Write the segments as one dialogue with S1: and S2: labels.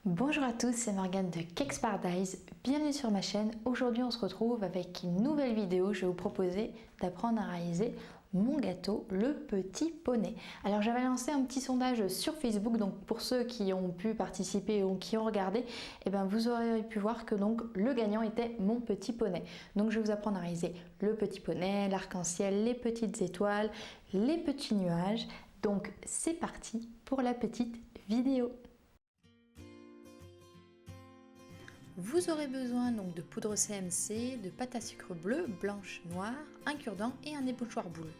S1: Bonjour à tous, c'est Morgane de Cakes Paradise, bienvenue sur ma chaîne. Aujourd'hui on se retrouve avec une nouvelle vidéo. Je vais vous proposer d'apprendre à réaliser mon gâteau, le petit poney. Alors j'avais lancé un petit sondage sur Facebook, donc pour ceux qui ont pu participer ou qui ont regardé, vous aurez pu voir que donc le gagnant était mon petit poney. Donc je vais vous apprendre à réaliser le petit poney, l'arc-en-ciel, les petites étoiles, les petits nuages. Donc c'est parti pour la petite vidéo. Vous aurez besoin donc de poudre CMC, de pâte à sucre bleue, blanche, noire, un cure-dent et un époussoir boule.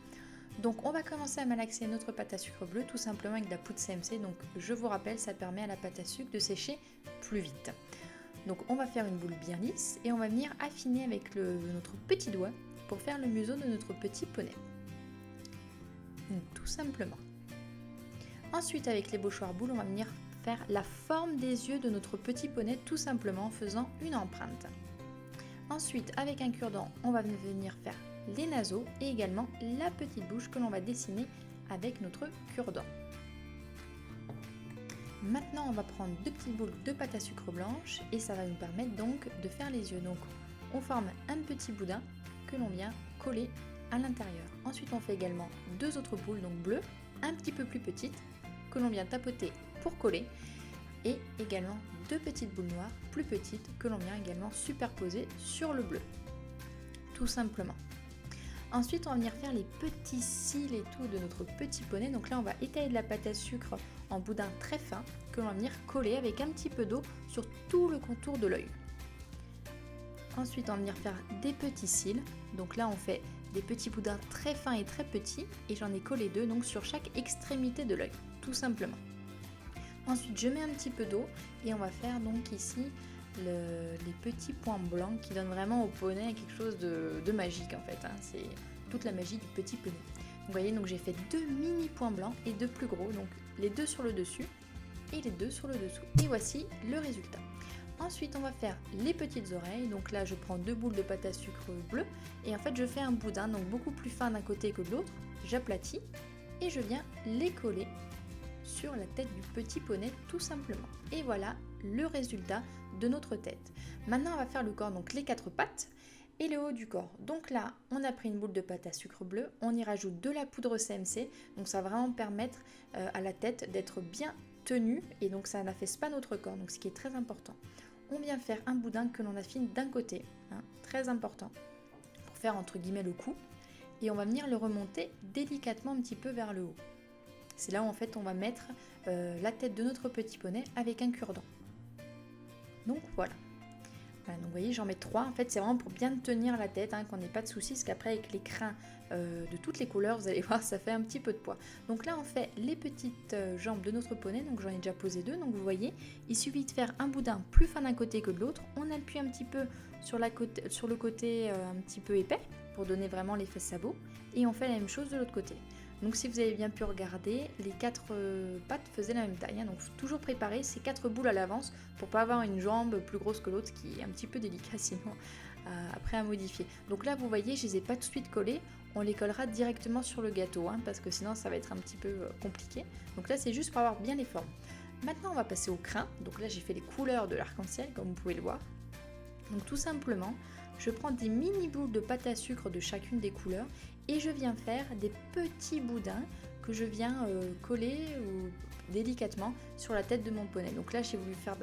S1: Donc on va commencer à malaxer notre pâte à sucre bleue tout simplement avec de la poudre CMC. Donc je vous rappelle, ça permet à la pâte à sucre de sécher plus vite. Donc on va faire une boule bien lisse et on va venir affiner avec notre petit doigt pour faire le museau de notre petit poney. Donc, tout simplement. Ensuite avec l'époussoir boule, on va venir faire la forme des yeux de notre petit poney tout simplement en faisant une empreinte. Ensuite avec un cure-dent, on va venir faire les naseaux et également la petite bouche que l'on va dessiner avec notre cure-dent. Maintenant on va prendre deux petites boules de pâte à sucre blanche et ça va nous permettre donc de faire les yeux. Donc on forme un petit boudin que l'on vient coller à l'intérieur. Ensuite on fait également deux autres boules donc bleues, un petit peu plus petites, que l'on vient tapoter pour coller, et également deux petites boules noires plus petites que l'on vient également superposer sur le bleu, tout simplement. Ensuite on va venir faire les petits cils et tout de notre petit poney. Donc là on va étaler de la pâte à sucre en boudin très fin que l'on va venir coller avec un petit peu d'eau sur tout le contour de l'œil. Ensuite on va venir faire des petits cils. Donc là on fait des petits boudins très fins et très petits et j'en ai collé deux donc sur chaque extrémité de l'œil, tout simplement. Ensuite je mets un petit peu d'eau et on va faire donc ici les petits points blancs qui donnent vraiment au poney quelque chose de magique en fait, hein. C'est toute la magie du petit poney. Vous voyez, donc j'ai fait deux mini points blancs et deux plus gros, donc les deux sur le dessus et les deux sur le dessous. Et voici le résultat. Ensuite on va faire les petites oreilles. Donc là je prends deux boules de pâte à sucre bleue et en fait je fais un boudin donc beaucoup plus fin d'un côté que de l'autre. J'aplatis et je viens les coller sur la tête du petit poney tout simplement. Et voilà le résultat de notre tête. Maintenant on va faire le corps, donc les quatre pattes et le haut du corps. Donc là on a pris une boule de pâte à sucre bleu, on y rajoute de la poudre CMC, donc ça va vraiment permettre à la tête d'être bien tenue et donc ça n'affaisse pas notre corps, donc ce qui est très important. On vient faire un boudin que l'on affine d'un côté, hein, très important, pour faire entre guillemets le cou, et on va venir le remonter délicatement un petit peu vers le haut. C'est là où en fait on va mettre la tête de notre petit poney avec un cure-dent. Donc voilà. Donc vous voyez, j'en mets 3. En fait c'est vraiment pour bien tenir la tête, hein, qu'on n'ait pas de soucis, parce qu'après avec les crins de toutes les couleurs, vous allez voir, ça fait un petit peu de poids. Donc là on fait les petites jambes de notre poney, donc j'en ai déjà posé deux. Donc vous voyez, il suffit de faire un boudin plus fin d'un côté que de l'autre. On appuie un petit peu sur le côté un petit peu épais pour donner vraiment l'effet sabot. Et on fait la même chose de l'autre côté. Donc si vous avez bien pu regarder, les quatre pattes faisaient la même taille, hein, donc faut toujours préparer ces 4 boules à l'avance pour pas avoir une jambe plus grosse que l'autre, ce qui est un petit peu délicat sinon après à modifier. Donc là vous voyez, je les ai pas tout de suite collés, on les collera directement sur le gâteau, hein, parce que sinon ça va être un petit peu compliqué. Donc là c'est juste pour avoir bien les formes. Maintenant on va passer au crin. Donc là j'ai fait les couleurs de l'arc-en-ciel comme vous pouvez le voir. Donc tout simplement, je prends des mini boules de pâte à sucre de chacune des couleurs et je viens faire des petits boudins que je viens coller délicatement sur la tête de mon poney. Donc là j'ai voulu faire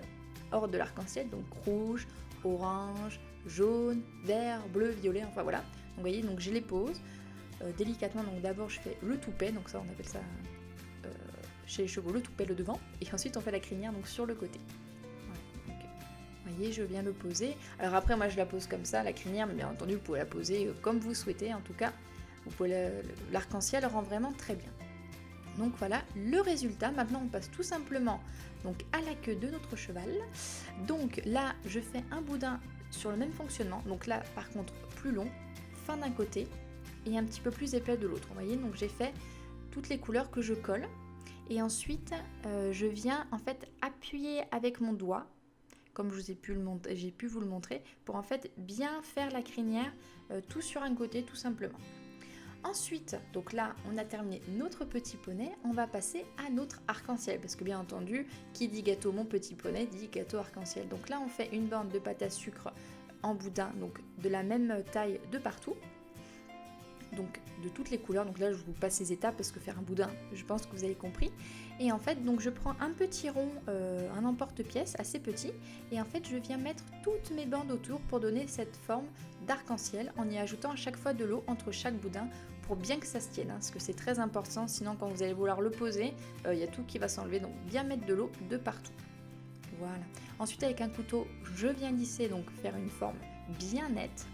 S1: hors de l'arc-en-ciel, donc rouge, orange, jaune, vert, bleu, violet, enfin voilà. Donc vous voyez, donc je les pose délicatement. Donc d'abord je fais le toupet, donc ça on appelle ça chez les chevaux le toupet, le devant, et ensuite on fait la crinière donc sur le côté. Vous voyez, je viens le poser. Alors après, moi je la pose comme ça, la crinière, mais bien entendu, vous pouvez la poser comme vous souhaitez. En tout cas, vous pouvez l'arc-en-ciel rend vraiment très bien. Donc voilà le résultat. Maintenant, on passe tout simplement donc à la queue de notre cheval. Donc là, je fais un boudin sur le même fonctionnement. Donc là, par contre, plus long, fin d'un côté et un petit peu plus épais de l'autre. Vous voyez, donc j'ai fait toutes les couleurs que je colle. Et ensuite, je viens en fait appuyer avec mon doigt, comme j'ai pu vous le montrer, pour en fait bien faire la crinière tout sur un côté tout simplement. Ensuite, donc là, on a terminé notre petit poney, on va passer à notre arc-en-ciel, parce que bien entendu, qui dit gâteau mon petit poney dit gâteau arc-en-ciel. Donc là, on fait une bande de pâte à sucre en boudin, donc de la même taille de partout, donc de toutes les couleurs. Donc là, je vous passe ces étapes parce que faire un boudin, je pense que vous avez compris. Et en fait, donc je prends un petit rond, un emporte-pièce assez petit, et en fait, je viens mettre toutes mes bandes autour pour donner cette forme d'arc-en-ciel en y ajoutant à chaque fois de l'eau entre chaque boudin pour bien que ça se tienne, hein, parce que c'est très important, sinon quand vous allez vouloir le poser, il y a tout qui va s'enlever, donc bien mettre de l'eau de partout. Voilà. Ensuite, avec un couteau, je viens lisser, donc faire une forme bien nette.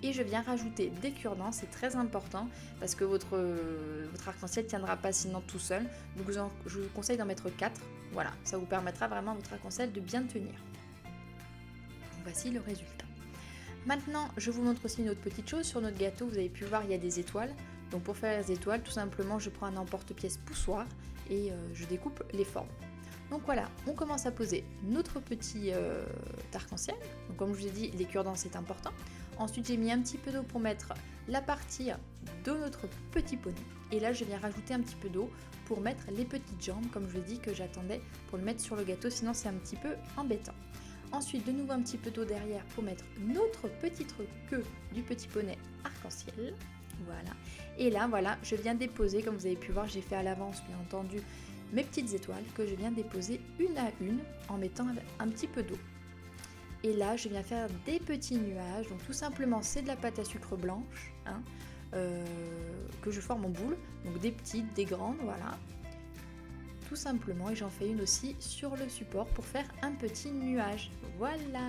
S1: Et je viens rajouter des cure-dents, c'est très important parce que votre arc-en-ciel ne tiendra pas sinon tout seul. Donc je vous conseille d'en mettre 4. Voilà, ça vous permettra vraiment à votre arc-en-ciel de bien tenir. Voici le résultat. Maintenant, je vous montre aussi une autre petite chose. Sur notre gâteau, vous avez pu voir, il y a des étoiles. Donc pour faire les étoiles, tout simplement, je prends un emporte-pièce poussoir et je découpe les formes. Donc voilà, on commence à poser notre petit arc-en-ciel. Donc comme je vous ai dit, les cure-dents c'est important. Ensuite j'ai mis un petit peu d'eau pour mettre la partie de notre petit poney. Et là je viens rajouter un petit peu d'eau pour mettre les petites jambes, comme je vous ai dit que j'attendais pour le mettre sur le gâteau, sinon c'est un petit peu embêtant. Ensuite de nouveau un petit peu d'eau derrière pour mettre notre petite queue du petit poney arc-en-ciel. Voilà. Et là voilà, je viens déposer, comme vous avez pu voir, j'ai fait à l'avance bien entendu mes petites étoiles que je viens déposer une à une en mettant un petit peu d'eau. Et là, je viens faire des petits nuages. Donc tout simplement, c'est de la pâte à sucre blanche hein, que je forme en boule. Donc des petites, des grandes, voilà. Tout simplement. Et j'en fais une aussi sur le support pour faire un petit nuage. Voilà.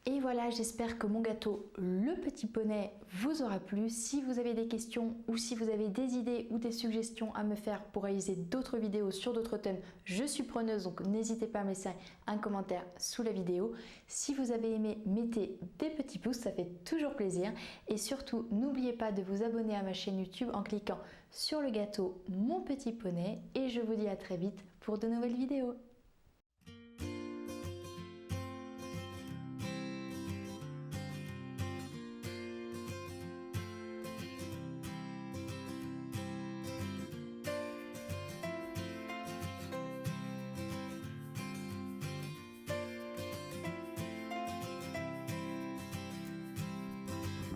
S1: Et voilà, j'espère que mon gâteau, le petit poney, vous aura plu. Si vous avez des questions ou si vous avez des idées ou des suggestions à me faire pour réaliser d'autres vidéos sur d'autres thèmes, je suis preneuse, donc n'hésitez pas à me laisser un commentaire sous la vidéo. Si vous avez aimé, mettez des petits pouces, ça fait toujours plaisir. Et surtout, n'oubliez pas de vous abonner à ma chaîne YouTube en cliquant sur le gâteau Mon Petit Poney. Et je vous dis à très vite pour de nouvelles vidéos.